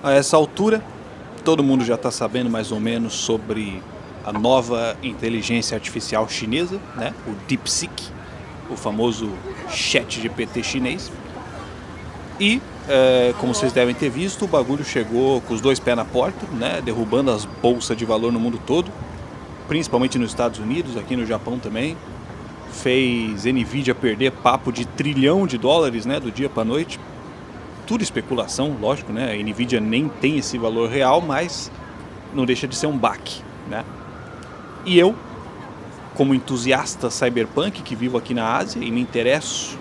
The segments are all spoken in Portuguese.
A essa altura, todo mundo já está sabendo mais ou menos sobre a nova inteligência artificial chinesa, né? O DeepSeek, o famoso ChatGPT chinês. E, como vocês devem ter visto, o bagulho chegou com os dois pés na porta, né? Derrubando as bolsas de valor no mundo todo, principalmente nos Estados Unidos, aqui no Japão também. Fez Nvidia perder papo de $1 trilhão, né? Do dia para a noite. Tudo especulação, lógico, né? A Nvidia nem tem esse valor real, mas não deixa de ser um baque, né? E eu, como entusiasta cyberpunk que vivo aqui na Ásia e me interesso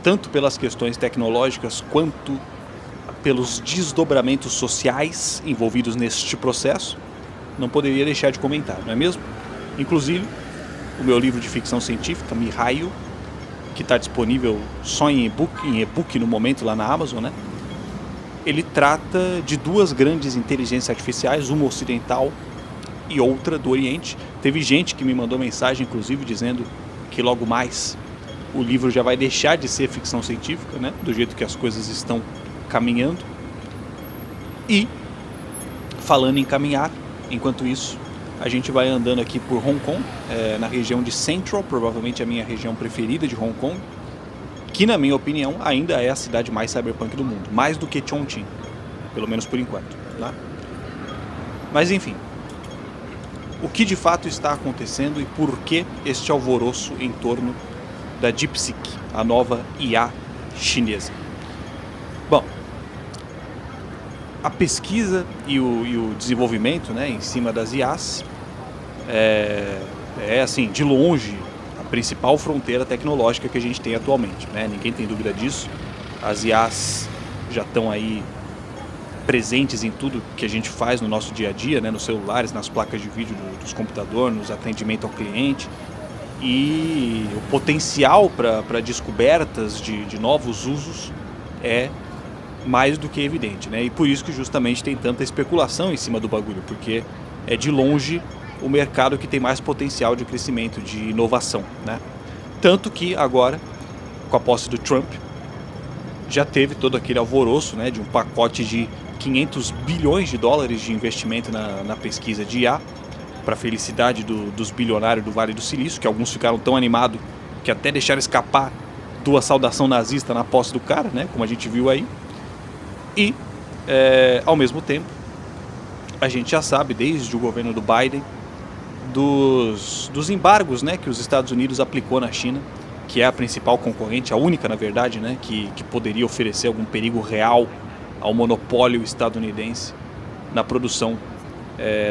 tanto pelas questões tecnológicas quanto pelos desdobramentos sociais envolvidos neste processo, não poderia deixar de comentar, não é mesmo? Inclusive, o meu livro de ficção científica, Mihaio, que está disponível só em e-book no momento lá na Amazon, né? Ele trata de duas grandes inteligências artificiais, uma ocidental e outra do Oriente. Teve gente que me mandou mensagem, inclusive, dizendo que logo mais o livro já vai deixar de ser ficção científica, né? Do jeito que as coisas estão caminhando. E, falando em caminhar, enquanto isso, a gente vai andando aqui por Hong Kong, na região de Central, provavelmente a minha região preferida de Hong Kong, que na minha opinião ainda é a cidade mais cyberpunk do mundo, mais do que Chongqing, pelo menos por enquanto, tá? Mas enfim, o que de fato está acontecendo e por que este alvoroço em torno da DeepSeek, a nova IA chinesa? Bom, a pesquisa e o desenvolvimento, né, em cima das IAs é assim, de longe, a principal fronteira tecnológica que a gente tem atualmente, né? Ninguém tem dúvida disso. As IAs já estão aí presentes em tudo que a gente faz no nosso dia a dia, né? Nos celulares, nas placas de vídeo dos computadores, nos atendimentos ao cliente. E o potencial para descobertas de novos usos é mais do que evidente, né? E por isso que justamente tem tanta especulação em cima do bagulho, porque é de longe o mercado que tem mais potencial de crescimento, de inovação, né? Tanto que agora, com a posse do Trump, já teve todo aquele alvoroço, né, de um pacote de $500 bilhões de investimento na pesquisa de IA, para a felicidade dos bilionários do Vale do Silício, que alguns ficaram tão animados que até deixaram escapar tua saudação nazista na posse do cara, né, como a gente viu aí. E, ao mesmo tempo, a gente já sabe, desde o governo do Biden, dos embargos, né, que os Estados Unidos aplicou na China, que é a principal concorrente, a única, na verdade, né, que poderia oferecer algum perigo real ao monopólio estadunidense na produção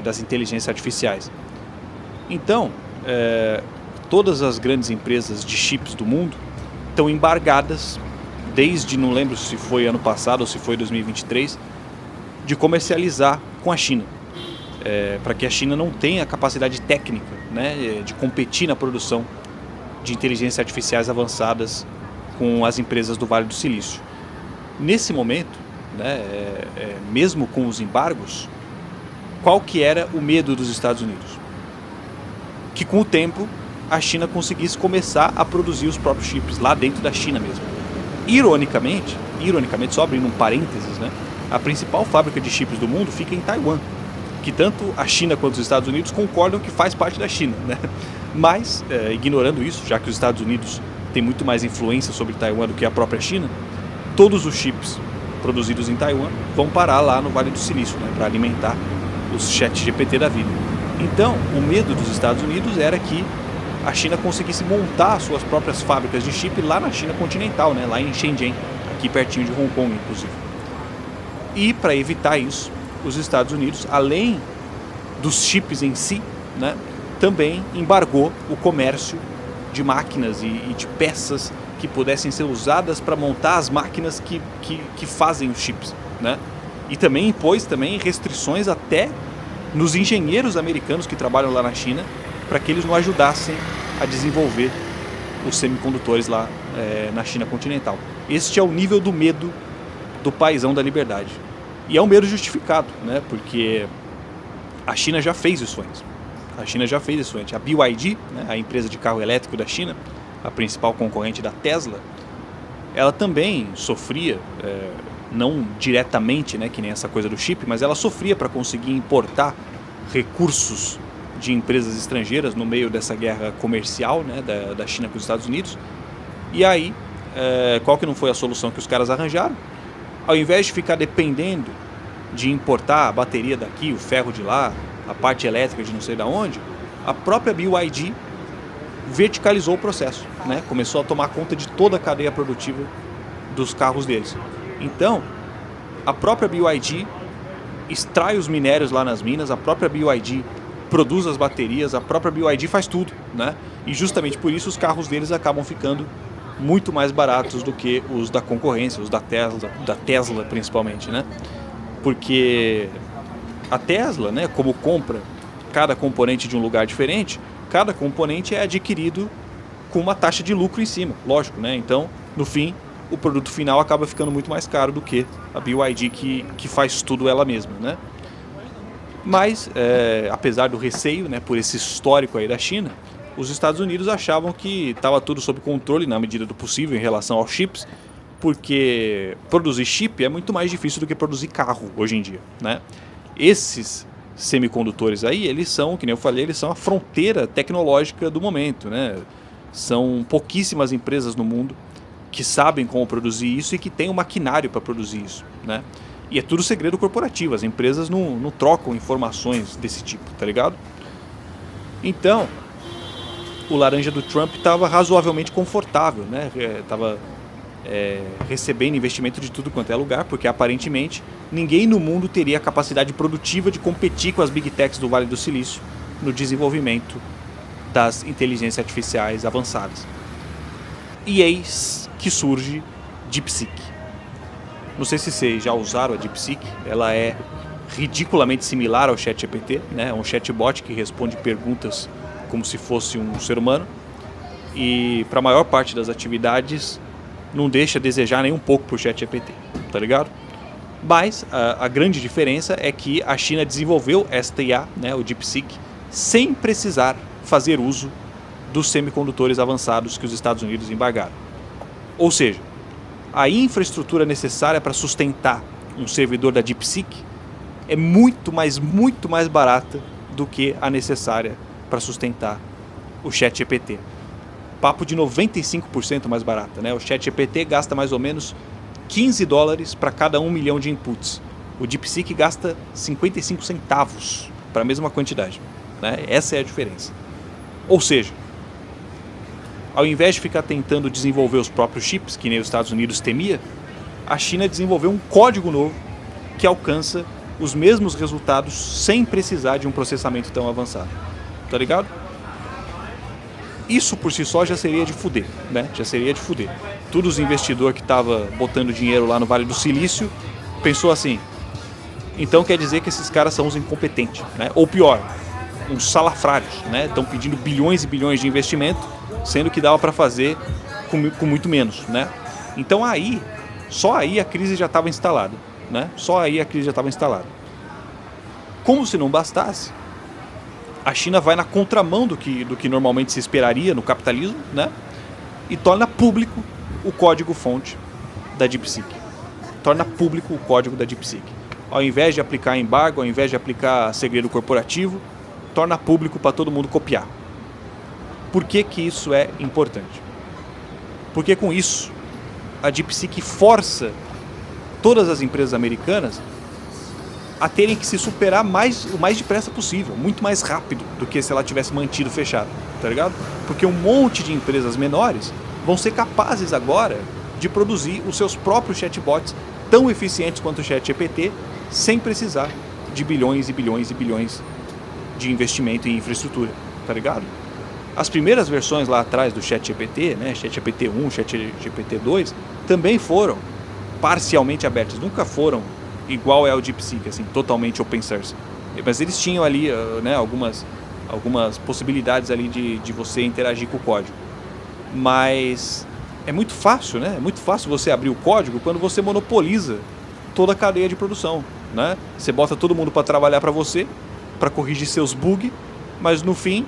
das inteligências artificiais. Então, todas as grandes empresas de chips do mundo estão embargadas desde, não lembro se foi ano passado ou se foi 2023, de comercializar com a China. Para que a China não tenha capacidade técnica, né, de competir na produção de inteligências artificiais avançadas com as empresas do Vale do Silício. Nesse momento, né, mesmo com os embargos, qual que era o medo dos Estados Unidos? Que com o tempo a China conseguisse começar a produzir os próprios chips lá dentro da China mesmo. Ironicamente, só abrindo um parênteses, né, a principal fábrica de chips do mundo fica em Taiwan, que tanto a China quanto os Estados Unidos concordam que faz parte da China, né? Mas, ignorando isso, já que os Estados Unidos têm muito mais influência sobre Taiwan do que a própria China, todos os chips produzidos em Taiwan vão parar lá no Vale do Silício, né, para alimentar os ChatGPT da vida. Então, o medo dos Estados Unidos era que a China conseguisse montar suas próprias fábricas de chip lá na China continental, né, lá em Shenzhen, aqui pertinho de Hong Kong, inclusive. E, para evitar isso, os Estados Unidos, além dos chips em si, né, também embargou o comércio de máquinas e de peças que pudessem ser usadas para montar as máquinas que fazem os chips, né? E também impôs restrições até nos engenheiros americanos que trabalham lá na China, para que eles não ajudassem a desenvolver os semicondutores lá na China continental. Este é o nível do medo do paizão da liberdade. E é um medo justificado, né? Porque a China já fez isso antes. A BYD, né, a empresa de carro elétrico da China, a principal concorrente da Tesla, ela também sofria não diretamente, né, que nem essa coisa do chip, mas ela sofria para conseguir importar recursos de empresas estrangeiras no meio dessa guerra comercial, né, da China com os Estados Unidos. E aí, qual que não foi a solução que os caras arranjaram? Ao invés de ficar dependendo de importar a bateria daqui, o ferro de lá, a parte elétrica de não sei da onde, a própria BYD verticalizou o processo, né? Começou a tomar conta de toda a cadeia produtiva dos carros deles. Então, a própria BYD extrai os minérios lá nas minas, a própria BYD produz as baterias, a própria BYD faz tudo, né? E justamente por isso os carros deles acabam ficando muito mais baratos do que os da concorrência, os da Tesla principalmente, né? Porque a Tesla, né, como compra cada componente de um lugar diferente, cada componente é adquirido com uma taxa de lucro em cima, lógico, né? Então, no fim, o produto final acaba ficando muito mais caro do que a BYD que faz tudo ela mesma, né? Mas, apesar do receio, né, por esse histórico aí da China, os Estados Unidos achavam que estava tudo sob controle na medida do possível em relação aos chips, porque produzir chip é muito mais difícil do que produzir carro hoje em dia, né? Esses semicondutores aí, eles são, que nem eu falei, eles são a fronteira tecnológica do momento, né? São pouquíssimas empresas no mundo que sabem como produzir isso e que têm o maquinário para produzir isso, né? E é tudo segredo corporativo, as empresas não trocam informações desse tipo, tá ligado? Então, o laranja do Trump estava razoavelmente confortável, né? Estava recebendo investimento de tudo quanto é lugar, porque aparentemente ninguém no mundo teria a capacidade produtiva de competir com as Big Techs do Vale do Silício no desenvolvimento das inteligências artificiais avançadas. E eis que surge DeepSeek. Não sei se vocês já usaram a DeepSeek, ela é ridiculamente similar ao ChatGPT, né? É um chatbot que responde perguntas como se fosse um ser humano e para a maior parte das atividades não deixa a desejar nem um pouco pro ChatGPT, tá ligado? Mas a grande diferença é que a China desenvolveu esta IA, né, o DeepSeek, sem precisar fazer uso dos semicondutores avançados que os Estados Unidos embargaram. Ou seja, a infraestrutura necessária para sustentar um servidor da DeepSeek é muito mais barata do que a necessária para sustentar o ChatGPT. Papo de 95% mais barata, né? O ChatGPT gasta mais ou menos $15 para cada 1 milhão de inputs. O DeepSeek gasta 55 centavos para a mesma quantidade, né? Essa é a diferença. Ou seja, ao invés de ficar tentando desenvolver os próprios chips, que nem os Estados Unidos temia, a China desenvolveu um código novo que alcança os mesmos resultados sem precisar de um processamento tão avançado. Tá ligado? Isso por si só já seria de fuder, né? Já seria de fuder. Todos os investidores que estavam botando dinheiro lá no Vale do Silício pensou assim, então quer dizer que esses caras são os incompetentes, né? Ou pior, uns salafrários, né? Estão pedindo bilhões e bilhões de investimento, sendo que dava para fazer com muito menos, né? Então só aí a crise já estava instalada, né? Só aí a crise já estava instalada. Como se não bastasse, a China vai na contramão do que normalmente se esperaria no capitalismo, né? E torna público o código-fonte da DeepSeek. Torna público o código da DeepSeek. Ao invés de aplicar embargo, ao invés de aplicar segredo corporativo, torna público para todo mundo copiar. Por que isso é importante? Porque com isso, a DeepSeek força todas as empresas americanas a terem que se superar o mais depressa possível, muito mais rápido do que se ela tivesse mantido fechado, tá ligado? Porque um monte de empresas menores vão ser capazes agora de produzir os seus próprios chatbots tão eficientes quanto o ChatGPT, sem precisar de bilhões e bilhões e bilhões de investimento em infraestrutura, tá ligado? As primeiras versões lá atrás do ChatGPT, né, ChatGPT 1, ChatGPT 2, também foram parcialmente abertas, nunca foram igual é o DeepSeek, assim, totalmente open source. Mas eles tinham ali, né, algumas possibilidades ali de você interagir com o código. Mas é muito fácil, né? É muito fácil você abrir o código quando você monopoliza toda a cadeia de produção, né? Você bota todo mundo para trabalhar para você, para corrigir seus bugs, mas no fim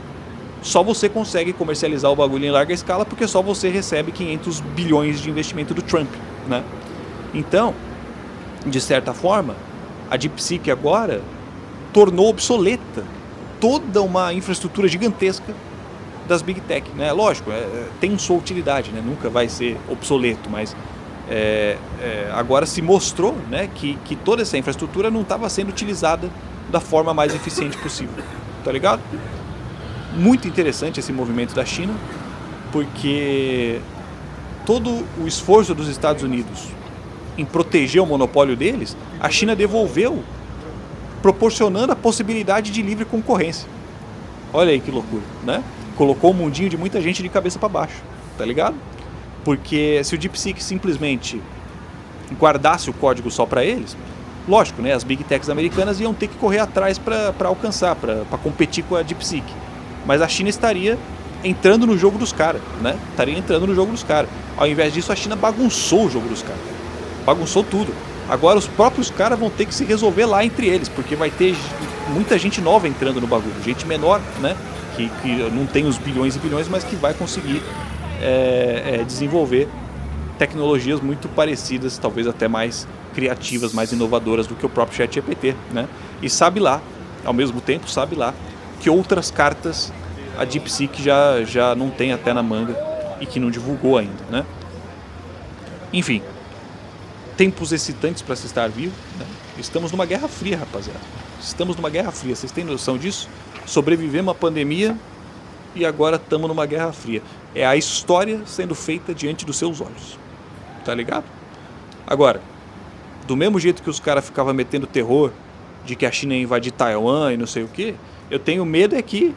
só você consegue comercializar o bagulho em larga escala porque só você recebe 500 bilhões de investimento do Trump, né? Então, de certa forma, a DeepSeek agora tornou obsoleta toda uma infraestrutura gigantesca das Big Tech, né? Lógico, tem sua utilidade, né? Nunca vai ser obsoleto, mas agora se mostrou, né, que toda essa infraestrutura não estava sendo utilizada da forma mais eficiente possível, tá ligado? Muito interessante esse movimento da China, porque todo o esforço dos Estados Unidos em proteger o monopólio deles, a China devolveu, proporcionando a possibilidade de livre concorrência. Olha aí que loucura, né? Colocou o mundinho de muita gente de cabeça para baixo, tá ligado? Porque se o DeepSeek simplesmente guardasse o código só para eles, lógico, né? As Big Techs americanas iam ter que correr atrás para alcançar, para competir com a DeepSeek. Mas a China estaria entrando no jogo dos caras, né? Estaria entrando no jogo dos caras. Ao invés disso, a China bagunçou o jogo dos caras. Bagunçou tudo. Agora os próprios caras vão ter que se resolver lá entre eles, porque vai ter muita gente nova entrando no bagulho, gente menor, né? Que não tem os bilhões e bilhões, mas que vai conseguir desenvolver tecnologias muito parecidas, talvez até mais criativas, mais inovadoras do que o próprio ChatGPT, né? E sabe lá, ao mesmo tempo, sabe lá que outras cartas a DeepSeek já não tem até na manga e que não divulgou ainda, né? Enfim, tempos excitantes para se estar vivo, né? Estamos numa guerra fria, rapaziada. Estamos numa guerra fria, vocês têm noção disso? Sobrevivemos a pandemia e agora estamos numa guerra fria. É a história sendo feita diante dos seus olhos, tá ligado? Agora, do mesmo jeito que os caras ficavam metendo terror de que a China ia invadir Taiwan e não sei o que, eu tenho medo é que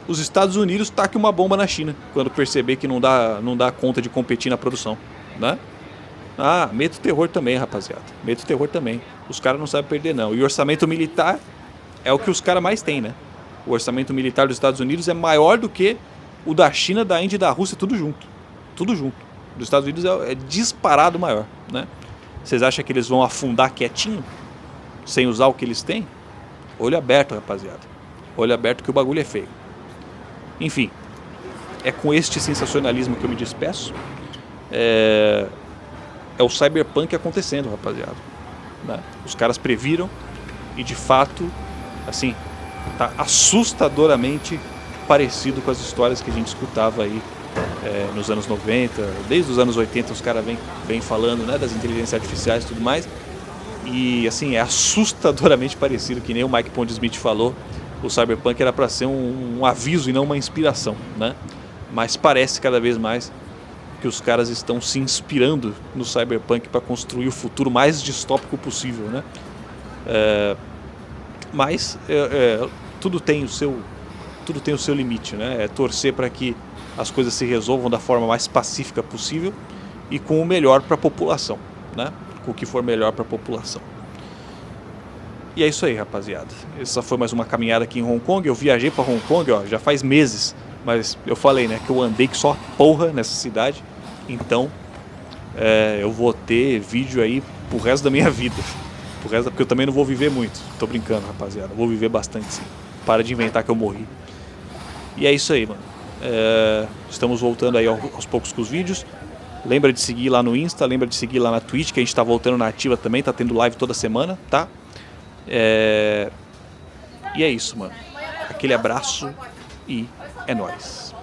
os Estados Unidos taquem uma bomba na China quando perceber que não dá conta de competir na produção, né? Ah, meto terror também, rapaziada. Meto terror também. Os caras não sabem perder, não. E o orçamento militar é o que os caras mais têm, né? O orçamento militar dos Estados Unidos é maior do que o da China, da Índia e da Rússia, tudo junto. Tudo junto. Dos Estados Unidos é disparado maior, né? Vocês acham que eles vão afundar quietinho? Sem usar o que eles têm? Olho aberto, rapaziada. Olho aberto que o bagulho é feio. Enfim, é com este sensacionalismo que eu me despeço. É o cyberpunk acontecendo, rapaziada, né? Os caras previram e de fato, assim, tá assustadoramente parecido com as histórias que a gente escutava aí nos anos 90, desde os anos 80 os caras vêm falando, né, das inteligências artificiais e tudo mais, e assim, é assustadoramente parecido, que nem o Mike Pondsmith falou, o cyberpunk era para ser um aviso e não uma inspiração, né? Mas parece cada vez mais que os caras estão se inspirando no cyberpunk para construir o futuro mais distópico possível, né? Mas tudo tem o seu limite, né? É torcer para que as coisas se resolvam da forma mais pacífica possível e com o melhor para a população, né? Com o que for melhor para a população. E é isso aí, rapaziada. Essa foi mais uma caminhada aqui em Hong Kong. Eu viajei para Hong Kong, ó, já faz meses, mas eu falei, né, que eu andei que só porra nessa cidade. Então, eu vou ter vídeo aí pro resto da minha vida. Porque eu também não vou viver muito. Tô brincando, rapaziada. Vou viver bastante, sim. Para de inventar que eu morri. E é isso aí, mano. Estamos voltando aí aos poucos com os vídeos. Lembra de seguir lá no Insta, lembra de seguir lá na Twitch, que a gente tá voltando na ativa também. Tá tendo live toda semana, tá? E é isso, mano. Aquele abraço e é nóis.